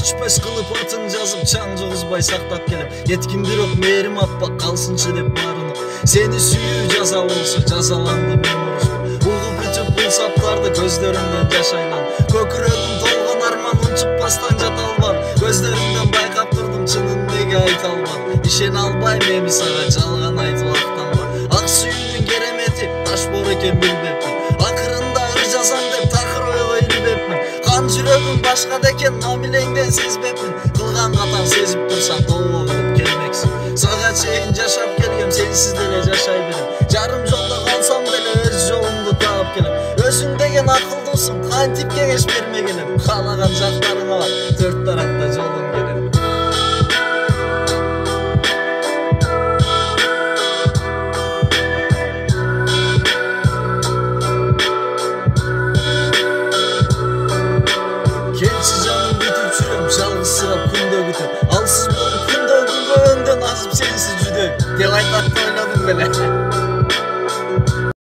өчпөс кылып атын жазып чаң жугузбай сактап келем. Еткиндирок мээрим атпак калсынчы деп баарынып. Сени сүйүү жаза болсо жазаланды мен урушуп. Угуп ичип бул саптарды көздөрүмдөн жаш айлан. Көкүрөгүм толгон арман унчукпастан жата албам. Көздөрүмдөн байкап турдум чынын неге айта албам. Ишене албайм эми сага жалган айтып актанба. Ак сүйүүнүн керемети таш бор экен билбепмин. Акырында ыр жазам деп такыр ойго илбепмин. Кан жүрөгүм башка декен мамилеңден сезбепмин. Кылган катаң сезип турсаң толго кылып келмексиң. Сага чейин жашап келгем, сенсиз деле жашай берем. Жарым жолдо калсам деле өз жолумду таап келем. Өзүң деген акылдуусуң, кантип кеңеш бермеген элем. Каалаган жактарыңа бар, төрт тарапта жолуң керек. Келчи жаным бүтүп жүрөм, жалгызсырап күндө күтөм. Алсыз болуп күндө күнгө өндөн азып сенсиз жүдөйм деп айтат ойлодум беле.